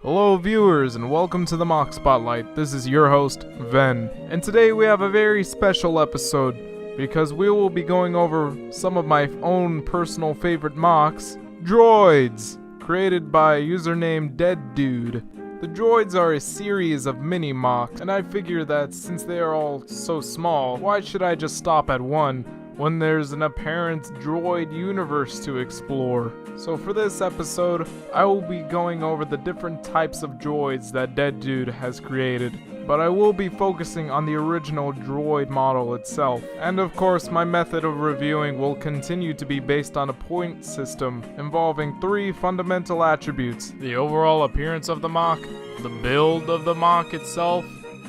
Hello viewers and welcome to the M.O.C Spotlight. This is your host, Ven. And today we have a very special episode because we will be going over some of my own personal favorite M.O.Cs, Droyds, created by username deaddude. The Droyds are a series of mini M.O.Cs, and I figure that since they are all so small, why should I just stop at one when there's an apparent Droyd Universe to explore? So for this episode, I will be going over the different types of droids that deaddude has created, but I will be focusing on the original droid model itself. And of course, my method of reviewing will continue to be based on a point system involving three fundamental attributes: the overall appearance of the M.O.C, the build of the M.O.C itself,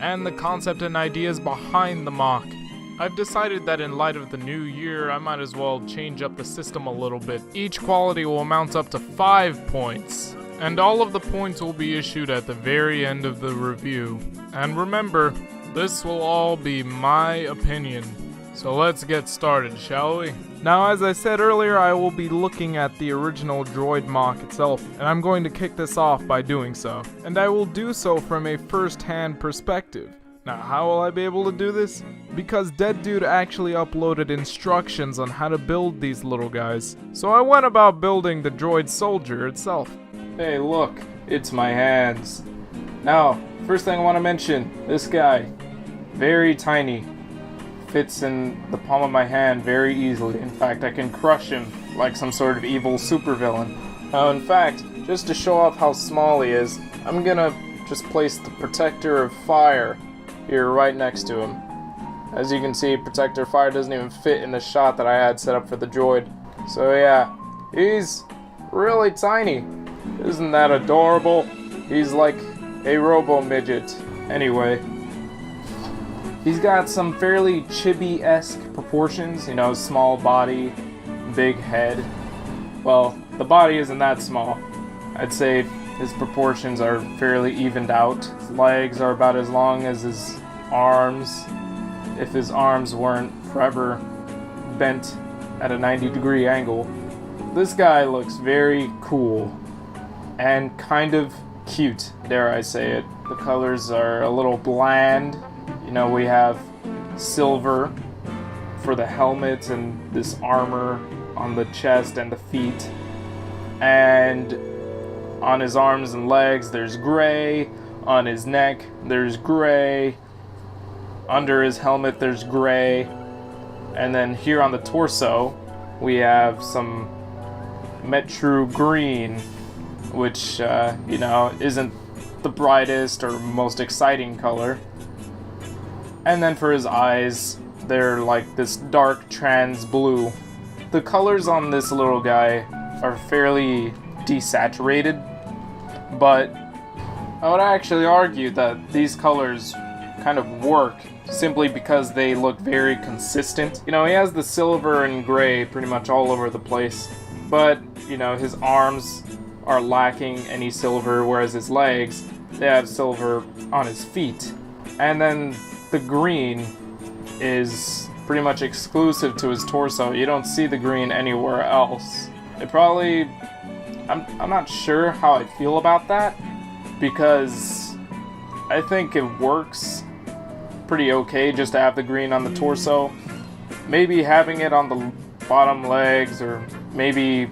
and the concept and ideas behind the M.O.C. I've decided that in light of the new year, I might as well change up the system a little bit. Each quality will amount up to 5 points, and all of the points will be issued at the very end of the review. And remember, this will all be my opinion. So let's get started, shall we? Now, as I said earlier, I will be looking at the original Droid M.O.C itself, and I'm going to kick this off by doing so. And I will do so from a first-hand perspective. Now, how will I be able to do this? Because deaddude actually uploaded instructions on how to build these little guys. So I went about building the droid soldier itself. Hey, look, it's my hands. Now, first thing I want to mention, this guy, very tiny, fits in the palm of my hand very easily. In fact, I can crush him like some sort of evil supervillain. Now, in fact, just to show off how small he is, I'm gonna just place the protector of fire here right next to him. As you can see, protector fire doesn't even fit in the shot that I had set up for the droid. So yeah, he's really tiny. Isn't that adorable? He's like a robo-midget. Anyway, he's got some fairly chibi-esque proportions, you know, small body, big head. Well, the body isn't that small. I'd say his proportions are fairly evened out. His legs are about as long as his arms, if his arms weren't forever bent at a 90-degree angle. This guy looks very cool and kind of cute, dare I say it. The colors are a little bland. You know, we have silver for the helmet and this armor on the chest and the feet. And on his arms and legs, there's gray. On his neck, there's gray. Under his helmet, there's gray. And then here on the torso, we have some Metru green, which, you know, isn't the brightest or most exciting color. And then for his eyes, they're like this dark trans blue. The colors on this little guy are fairly desaturated, but I would actually argue that these colors kind of work simply because they look very consistent. You know, he has the silver and gray pretty much all over the place, but, you know, his arms are lacking any silver, whereas his legs, they have silver on his feet. And then the green is pretty much exclusive to his torso. You don't see the green anywhere else. It probably... I'm not sure how I feel about that, because I think it works pretty okay just to have the green on the torso. Maybe having it on the bottom legs, or maybe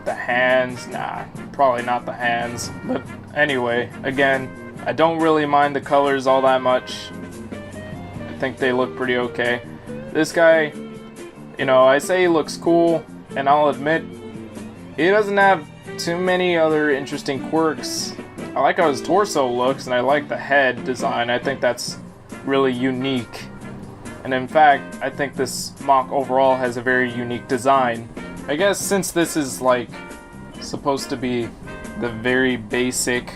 the hands. Nah, probably not the hands. But anyway, again, I don't really mind the colors all that much. I think they look pretty okay. This guy, you know, I say he looks cool, and I'll admit, he doesn't have too many other interesting quirks. I like how his torso looks, and I like the head design. I think that's really unique. And in fact, I think this M.O.C overall has a very unique design. I guess since this is like supposed to be the very basic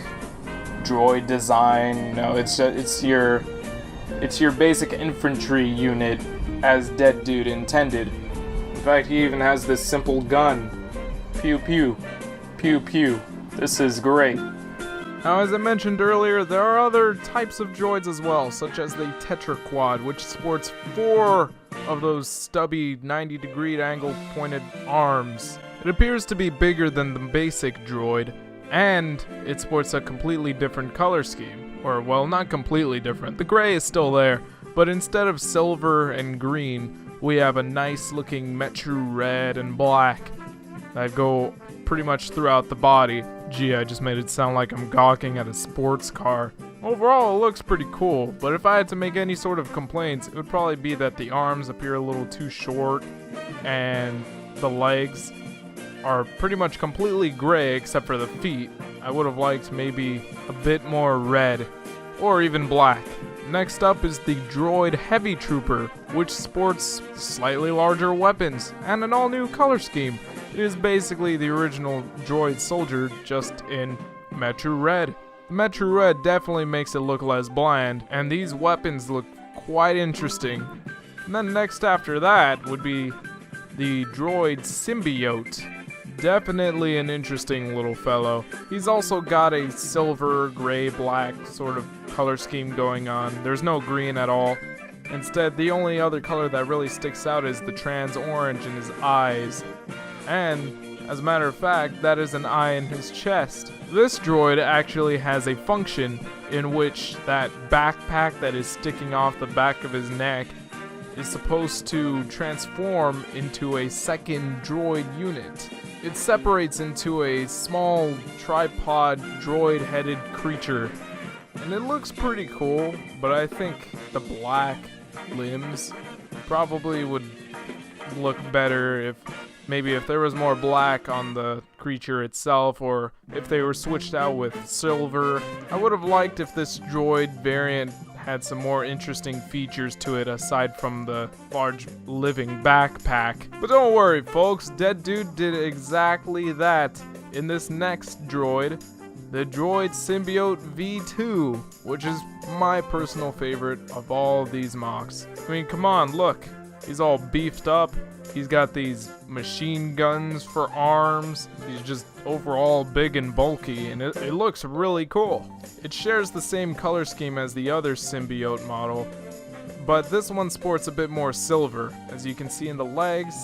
droid design, you know, it's your basic infantry unit as deaddude intended. In fact, he even has this simple gun. Pew pew, pew pew. This is great. Now, as I mentioned earlier, there are other types of droids as well, such as the Tetraquad, which sports 4 of those stubby 90-degree angle pointed arms. It appears to be bigger than the basic droid, And it sports a completely different color scheme. Or, well, not completely different. The gray is still there, but instead of silver and green, we have a nice looking Metro red and black that go pretty much throughout the body. Gee, I just made it sound like I'm gawking at a sports car. Overall, it looks pretty cool, but if I had to make any sort of complaints, it would probably be that the arms appear a little too short, and the legs are pretty much completely gray except for the feet. I would have liked maybe a bit more red, or even black. Next up is the Droid Heavy Trooper, which sports slightly larger weapons and an all-new color scheme. It is basically the original Droid Soldier, just in Metro Red. The Metro Red definitely makes it look less bland, and these weapons look quite interesting. And then next after that would be the Droid Symbiote. Definitely an interesting little fellow. He's also got a silver, gray, black sort of color scheme going on. There's no green at all. Instead, the only other color that really sticks out is the trans orange in his eyes. And, as a matter of fact, that is an eye in his chest. This droid actually has a function in which that backpack that is sticking off the back of his neck is supposed to transform into a second droid unit. It separates into a small tripod droid-headed creature, and it looks pretty cool, but I think the black limbs probably would look better if there was more black on the creature itself, or if they were switched out with silver. I would have liked if this droid variant had some more interesting features to it aside from the large living backpack. But don't worry, folks, deaddude did exactly that in this next droid, the Droid Symbiote V2, which is my personal favorite of all these MOCs. I mean, come on, look. He's all beefed up. He's got these machine guns for arms. He's just overall big and bulky, and it looks really cool. It shares the same color scheme as the other symbiote model, but this one sports a bit more silver, as you can see in the legs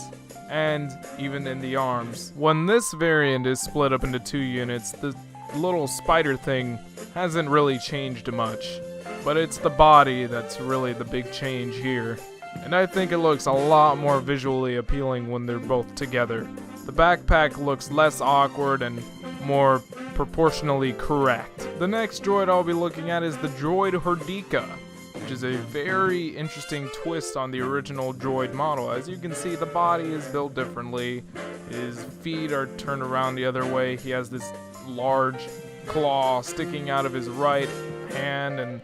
and even in the arms. When this variant is split up into two units, the little spider thing hasn't really changed much, but it's the body that's really the big change here. And I think it looks a lot more visually appealing when they're both together. The backpack looks less awkward and more proportionally correct. The next droid I'll be looking at is the Droid Hordika, which is a very interesting twist on the original droid model. As you can see, the body is built differently. His feet are turned around the other way. He has this large claw sticking out of his right hand, and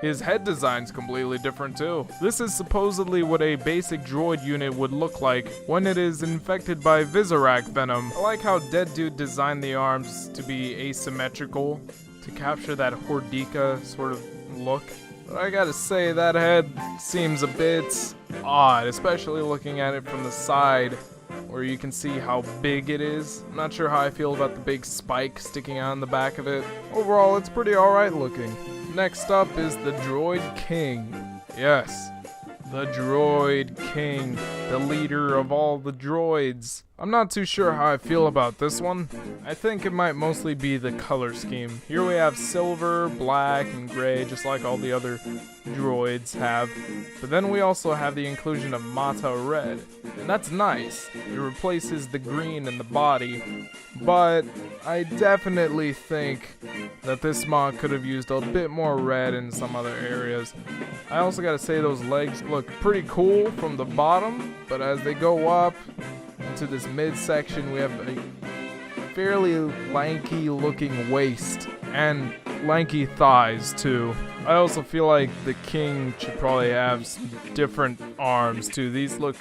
his head design's completely different too. This is supposedly what a basic droid unit would look like when it is infected by Visorak venom. I like how deaddude designed the arms to be asymmetrical to capture that Hordika sort of look. But I gotta say, that head seems a bit odd, especially looking at it from the side where you can see how big it is. I'm not sure how I feel about the big spike sticking out in the back of it. Overall, it's pretty alright looking. Next up is the Droid King. Yes, the Droid King, the leader of all the droids. I'm not too sure how I feel about this one. I think it might mostly be the color scheme. Here we have silver, black, and gray, just like all the other droids have. But then we also have the inclusion of Mata red, and that's nice. It replaces the green in the body, but I definitely think that this MOC could have used a bit more red in some other areas. I also gotta say, those legs look pretty cool from the bottom, but as they go up into this midsection, we have a fairly lanky looking waist and lanky thighs too. I also feel like the king should probably have some different arms too. These look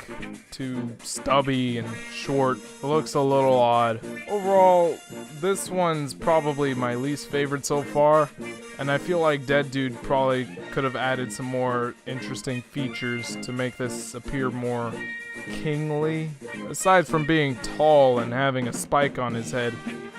too stubby and short. It looks a little odd. Overall, this one's probably my least favorite so far, and I feel like deaddude probably could have added some more interesting features to make this appear more kingly. Aside from being tall and having a spike on his head,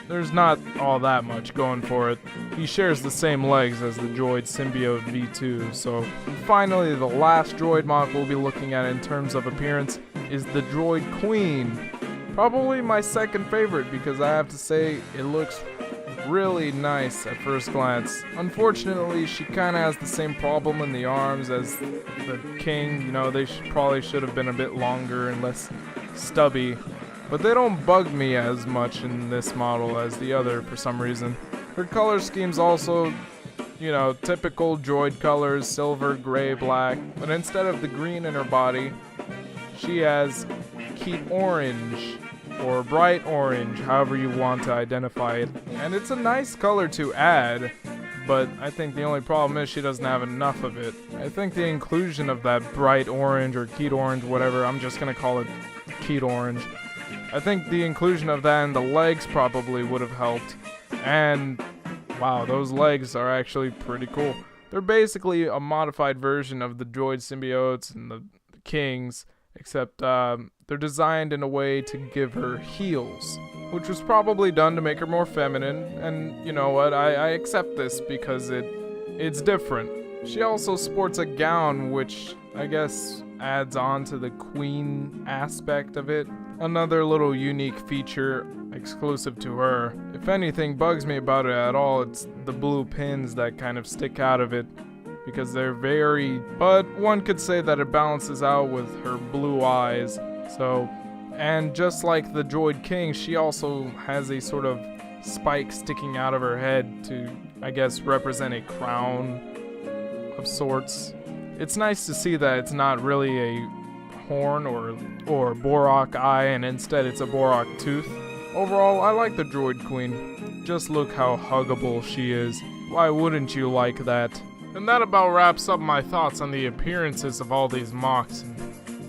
there's not all that much going for it. He shares the same legs as the Droid Symbiote V2, so finally the last droid MOC we'll be looking at in terms of appearance is the Droid Queen. Probably my second favorite, because I have to say it looks really nice at first glance. Unfortunately, she kinda has the same problem in the arms as the king. You know, they probably should have been a bit longer and less stubby. But they don't bug me as much in this model as the other for some reason. Her color scheme's also, you know, typical droid colors, silver, gray, black. But instead of the green in her body, she has keep orange, or bright orange, however you want to identify it. And it's a nice color to add, but I think the only problem is she doesn't have enough of it. I think the inclusion of that bright orange or Keat orange, whatever, I'm just gonna call it Keat orange. I think the inclusion of that in the legs probably would have helped. And wow, those legs are actually pretty cool. They're basically a modified version of the droid symbiotes and the kings, except they're designed in a way to give her heels, which was probably done to make her more feminine. And you know what, I accept this because it's different. She also sports a gown, which I guess adds on to the queen aspect of it. Another little unique feature exclusive to her. If anything bugs me about it at all, it's the blue pins that kind of stick out of it, because they're very, but one could say that it balances out with her blue eyes. So, and just like the Droid King, she also has a sort of spike sticking out of her head to, I guess, represent a crown of sorts. It's nice to see that it's not really a horn or Borak eye, and instead it's a Borak tooth. Overall, I like the Droid Queen. Just look how huggable she is. Why wouldn't you like that? And that about wraps up my thoughts on the appearances of all these M.O.Cs.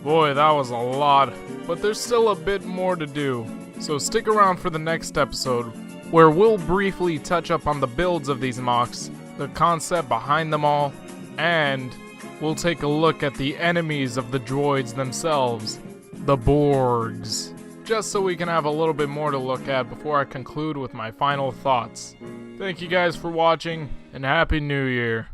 Boy, that was a lot, but there's still a bit more to do. So stick around for the next episode, where we'll briefly touch up on the builds of these M.O.Cs, the concept behind them all, and we'll take a look at the enemies of the droids themselves, the Borgs. Just so we can have a little bit more to look at before I conclude with my final thoughts. Thank you guys for watching, and Happy New Year.